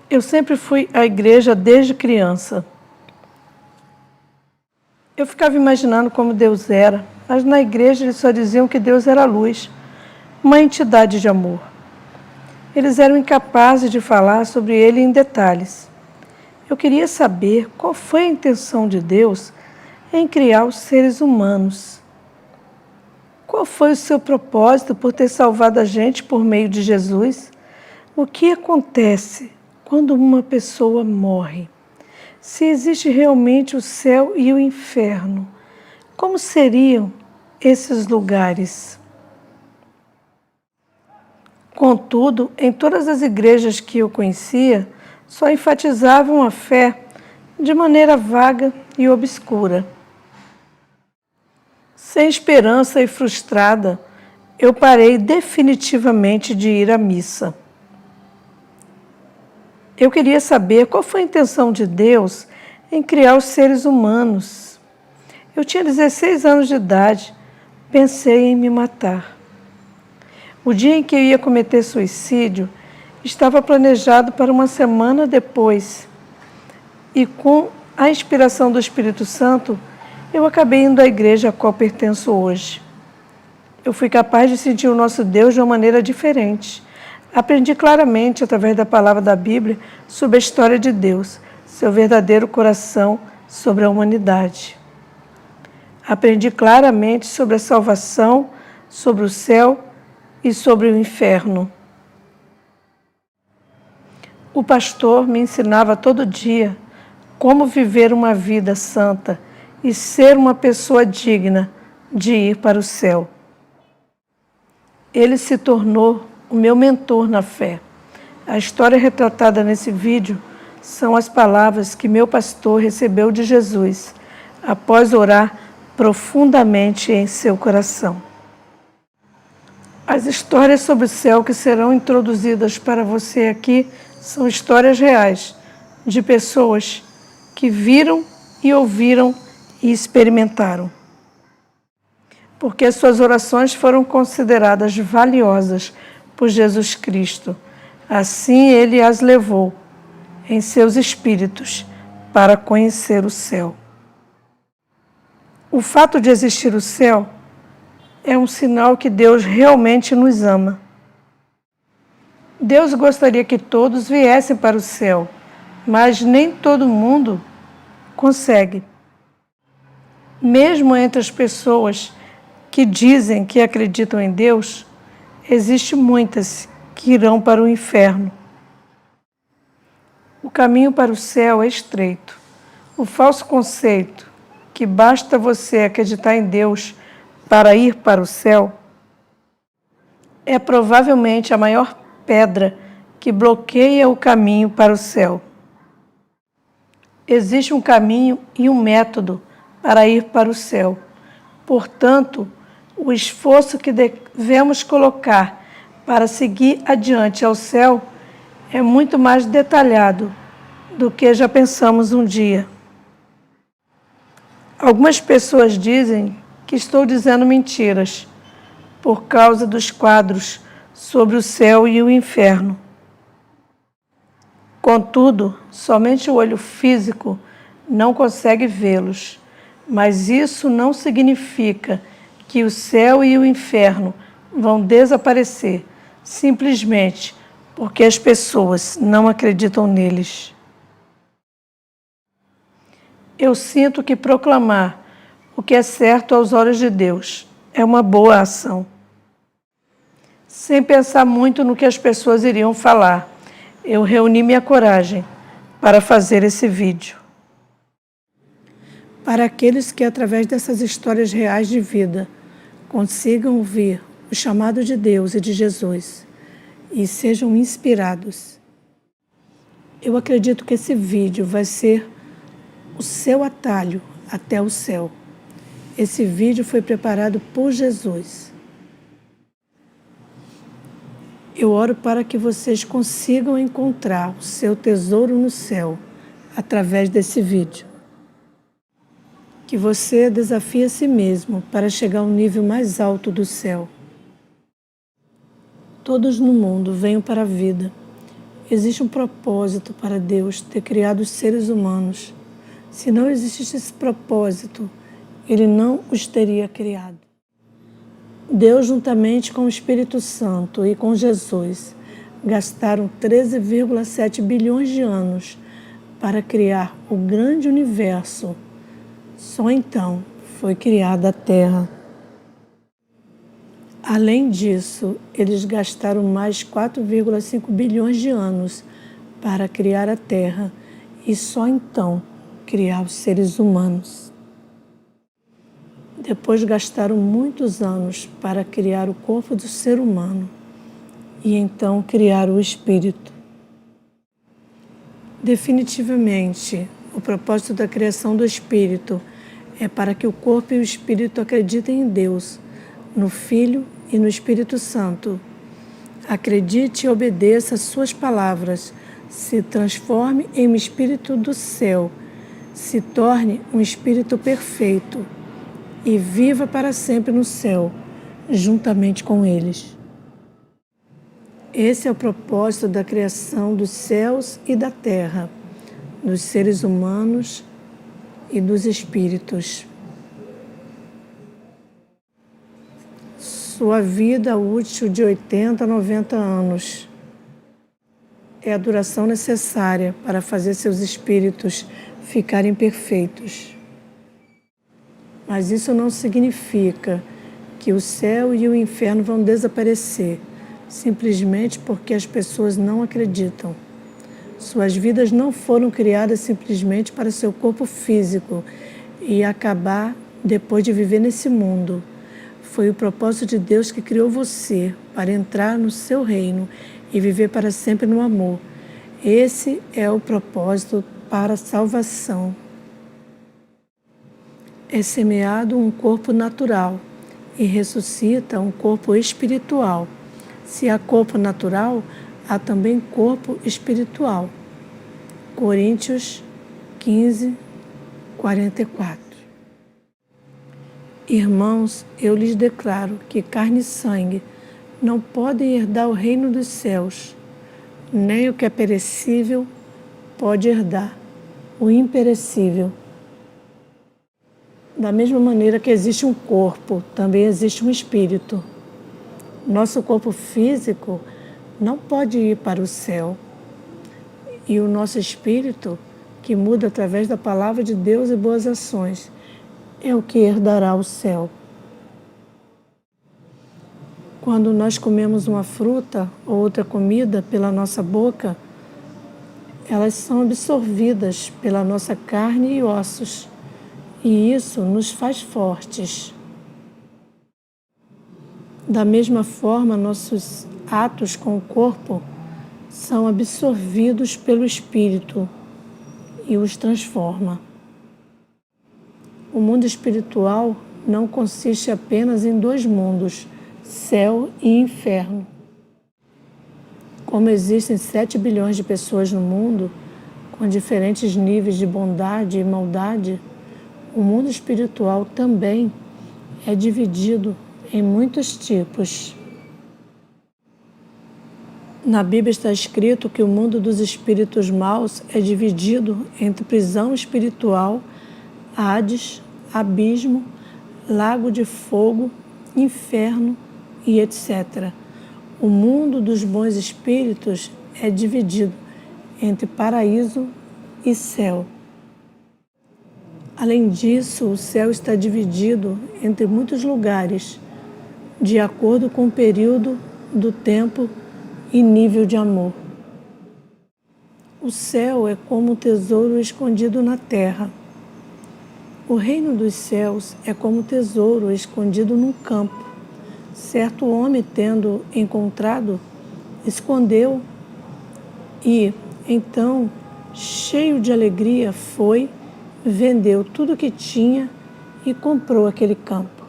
Eu sempre fui à igreja desde criança. Eu ficava imaginando como Deus era, mas na igreja eles só diziam que Deus era a luz, uma entidade de amor. Eles eram incapazes de falar sobre ele em detalhes. Eu queria saber qual foi a intenção de Deus em criar os seres humanos. Qual foi o seu propósito por ter salvado a gente por meio de Jesus? O que acontece quando uma pessoa morre? Se existe realmente o céu e o inferno, como seriam esses lugares? Contudo, em todas as igrejas que eu conhecia, só enfatizavam a fé de maneira vaga e obscura. Sem esperança e frustrada, eu parei definitivamente de ir à missa. Eu queria saber qual foi a intenção de Deus em criar os seres humanos. Eu tinha 16 anos de idade, pensei em me matar. O dia em que eu ia cometer suicídio estava planejado para uma semana depois. E com a inspiração do Espírito Santo, eu acabei indo à igreja a qual pertenço hoje. Eu fui capaz de sentir o nosso Deus de uma maneira diferente. Aprendi claramente, através da palavra da Bíblia, sobre a história de Deus, seu verdadeiro coração sobre a humanidade. Aprendi claramente sobre a salvação, sobre o céu e sobre o inferno. O pastor me ensinava todo dia como viver uma vida santa e ser uma pessoa digna de ir para o céu. Ele se tornou o meu mentor na fé. A história retratada nesse vídeo são as palavras que meu pastor recebeu de Jesus após orar profundamente em seu coração. As histórias sobre o céu que serão introduzidas para você aqui são histórias reais de pessoas que viram e ouviram e experimentaram. Porque suas orações foram consideradas valiosas por Jesus Cristo. Assim ele as levou em seus espíritos para conhecer o céu. O fato de existir o céu é um sinal que Deus realmente nos ama. Deus gostaria que todos viessem para o céu, mas nem todo mundo consegue. Mesmo entre as pessoas que dizem que acreditam em Deus, existem muitas que irão para o inferno. O caminho para o céu é estreito. O falso conceito que basta você acreditar em Deus para ir para o céu é provavelmente a maior pedra que bloqueia o caminho para o céu. Existe um caminho e um método para ir para o céu. Portanto, o esforço que devemos colocar para seguir adiante ao céu é muito mais detalhado do que já pensamos um dia. Algumas pessoas dizem que estou dizendo mentiras por causa dos quadros sobre o céu e o inferno. Contudo, somente o olho físico não consegue vê-los, mas isso não significa que o céu e o inferno vão desaparecer simplesmente porque as pessoas não acreditam neles. Eu sinto que proclamar o que é certo aos olhos de Deus é uma boa ação. Sem pensar muito no que as pessoas iriam falar, eu reuni minha coragem para fazer esse vídeo. Para aqueles que, através dessas histórias reais de vida, consigam ouvir o chamado de Deus e de Jesus e sejam inspirados. Eu acredito que esse vídeo vai ser o seu atalho até o céu. Esse vídeo foi preparado por Jesus. Eu oro para que vocês consigam encontrar o seu tesouro no céu através desse vídeo. Que você desafie a si mesmo para chegar ao nível mais alto do céu. Todos no mundo venham para a vida Existe um propósito para Deus ter criado os seres humanos. Se não existisse esse propósito, Ele não os teria criado. Deus, juntamente com o Espírito Santo e com Jesus, gastaram 13,7 bilhões de anos para criar o grande universo. Só então foi criada a Terra. Além disso, eles gastaram mais 4,5 bilhões de anos para criar a Terra e só então criar os seres humanos. Depois gastaram muitos anos para criar o corpo do ser humano e então criar o espírito. Definitivamente, o propósito da criação do espírito é para que o corpo e o espírito acreditem em Deus, no Filho e no Espírito Santo. Acredite e obedeça às suas palavras, se transforme em um espírito do céu, se torne um espírito perfeito e viva para sempre no céu, juntamente com eles. Esse é o propósito da criação dos céus e da terra, dos seres humanos e dos espíritos. Sua vida útil de 80 a 90 anos é a duração necessária para fazer seus espíritos ficarem perfeitos. Mas isso não significa que o céu e o inferno vão desaparecer, simplesmente porque as pessoas não acreditam. Suas vidas não foram criadas simplesmente para seu corpo físico e acabar depois de viver nesse mundo. Foi o propósito de Deus que criou você para entrar no seu reino e viver para sempre no amor. Esse é o propósito para a salvação. É semeado um corpo natural e ressuscita um corpo espiritual. Se há corpo natural, há também corpo espiritual. Coríntios 15, 44. Irmãos, eu lhes declaro que carne e sangue não podem herdar o reino dos céus, nem o que é perecível pode herdar o imperecível. Da mesma maneira que existe um corpo, também existe um espírito. Nosso corpo físico não pode ir para o céu. E o nosso espírito, que muda através da palavra de Deus e boas ações, é o que herdará o céu. Quando nós comemos uma fruta ou outra comida pela nossa boca, elas são absorvidas pela nossa carne e ossos. E isso nos faz fortes. Da mesma forma, nossos atos com o corpo são absorvidos pelo Espírito e os transforma. O mundo espiritual não consiste apenas em dois mundos, céu e inferno. Como existem 7 bilhões de pessoas no mundo, com diferentes níveis de bondade e maldade, o mundo espiritual também é dividido em muitos tipos. Na Bíblia está escrito que o mundo dos espíritos maus é dividido entre prisão espiritual, Hades, abismo, lago de fogo, inferno e etc. O mundo dos bons espíritos é dividido entre paraíso e céu. Além disso, o céu está dividido entre muitos lugares, de acordo com o período do tempo e nível de amor. O céu é como um tesouro escondido na terra. O reino dos céus é como um tesouro escondido num campo. Certo homem, tendo encontrado, escondeu e, então, cheio de alegria, foi, vendeu tudo o que tinha e comprou aquele campo.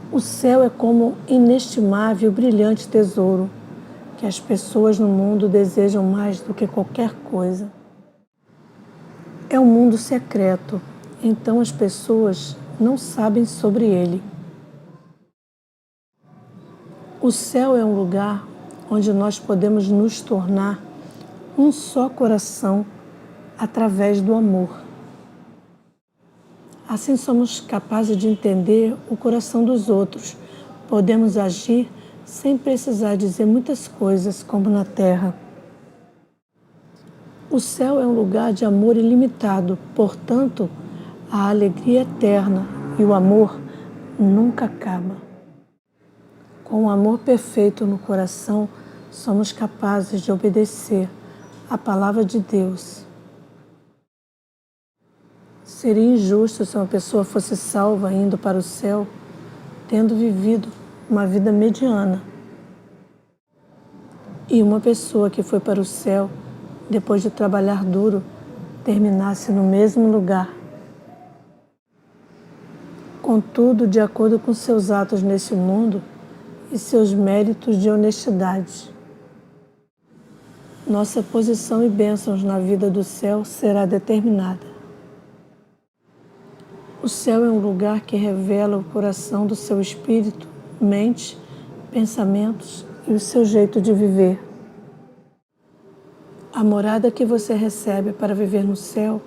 O céu é como inestimável e brilhante tesouro que as pessoas no mundo desejam mais do que qualquer coisa. É um mundo secreto, então as pessoas não sabem sobre ele. O céu é um lugar onde nós podemos nos tornar um só coração através do amor. Assim somos capazes de entender o coração dos outros. Podemos agir sem precisar dizer muitas coisas como na terra. O céu é um lugar de amor ilimitado, portanto, a alegria é eterna e o amor nunca acaba. Com o amor perfeito no coração, somos capazes de obedecer a palavra de Deus. Seria injusto se uma pessoa fosse salva indo para o céu, tendo vivido uma vida mediana. E uma pessoa que foi para o céu, depois de trabalhar duro, terminasse no mesmo lugar. Contudo, de acordo com seus atos nesse mundo e seus méritos de honestidade, nossa posição e bênçãos na vida do céu será determinada. O céu é um lugar que revela o coração do seu espírito, mente, pensamentos e o seu jeito de viver. A morada que você recebe para viver no céu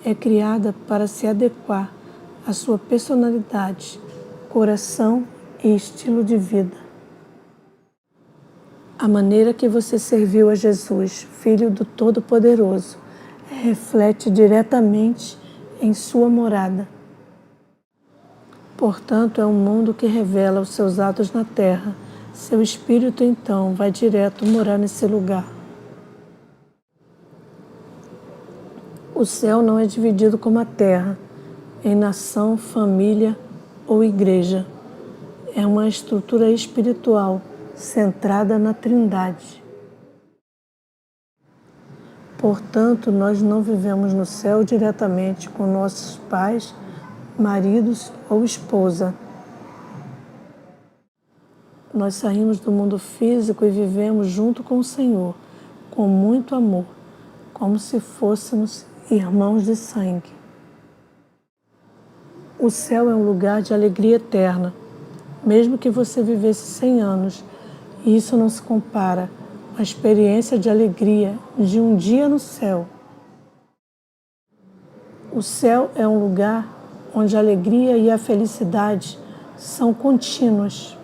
é criada para se adequar à sua personalidade, coração e estilo de vida. A maneira que você serviu a Jesus, Filho do Todo-Poderoso, reflete diretamente em sua morada. Portanto, é um mundo que revela os seus atos na terra. Seu espírito, então, vai direto morar nesse lugar. O céu não é dividido como a terra, em nação, família ou igreja. É uma estrutura espiritual centrada na Trindade. Portanto, nós não vivemos no céu diretamente com nossos pais, maridos ou esposa. Nós saímos do mundo físico e vivemos junto com o Senhor, com muito amor, como se fôssemos irmãos de sangue. O céu é um lugar de alegria eterna, mesmo que você vivesse 100 anos, e isso não se compara com a experiência de alegria de um dia no céu. O céu é um lugar onde a alegria e a felicidade são contínuas.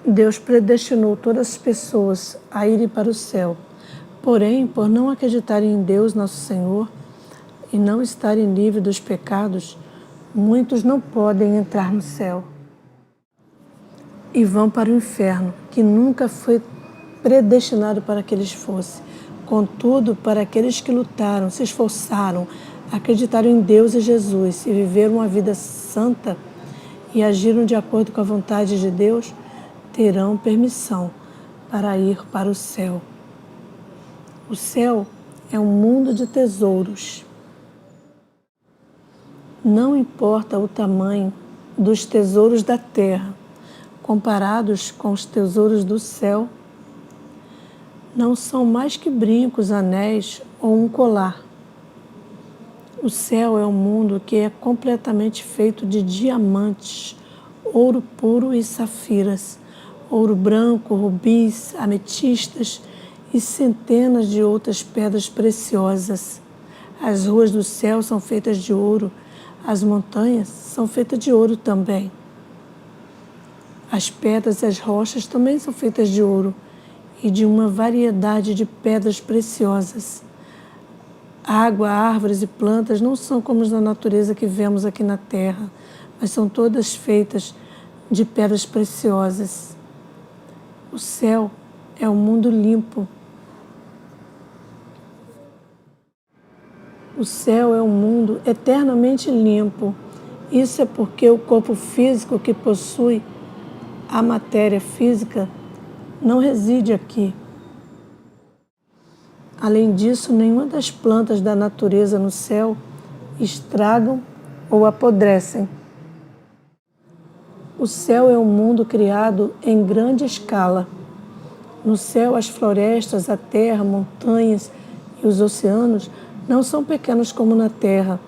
Deus predestinou todas as pessoas a irem para o céu. Porém, por não acreditarem em Deus, nosso Senhor, e não estarem livres dos pecados, muitos não podem entrar no céu e vão para o inferno, que nunca foi predestinado para que eles fossem. Contudo, para aqueles que lutaram, se esforçaram, acreditaram em Deus e Jesus e viveram uma vida santa e agiram de acordo com a vontade de Deus, terão permissão para ir para o céu. O céu é um mundo de tesouros. Não importa o tamanho dos tesouros da terra, comparados com os tesouros do céu, não são mais que brincos, anéis ou um colar. O céu é um mundo que é completamente feito de diamantes, ouro puro e safiras, ouro branco, rubis, ametistas e centenas de outras pedras preciosas. As ruas do céu são feitas de ouro, as montanhas são feitas de ouro também. As pedras e as rochas também são feitas de ouro e de uma variedade de pedras preciosas. Água, árvores e plantas não são como as da natureza que vemos aqui na terra, mas são todas feitas de pedras preciosas. O céu é um mundo limpo. O céu é um mundo eternamente limpo. Isso é porque o corpo físico que possui a matéria física não reside aqui. Além disso, nenhuma das plantas da natureza no céu estragam ou apodrecem. O céu é um mundo criado em grande escala. No céu, as florestas, a terra, montanhas e os oceanos não são pequenos como na terra.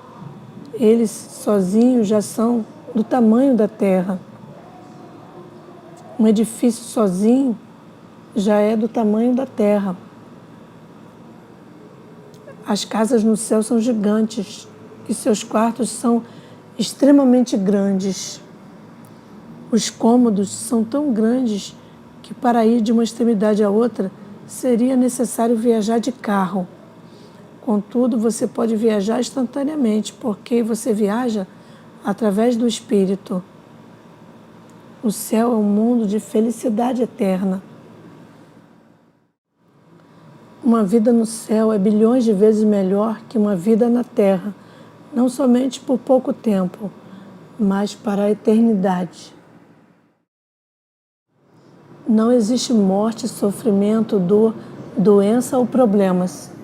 Eles sozinhos já são do tamanho da terra. Um edifício sozinho já é do tamanho da terra. As casas no céu são gigantes e seus quartos são extremamente grandes. Os cômodos são tão grandes que para ir de uma extremidade à outra seria necessário viajar de carro. Contudo, você pode viajar instantaneamente, porque você viaja através do Espírito. O céu é um mundo de felicidade eterna. Uma vida no céu é bilhões de vezes melhor que uma vida na terra, não somente por pouco tempo, mas para a eternidade. Não existe morte, sofrimento, dor, doença ou problemas.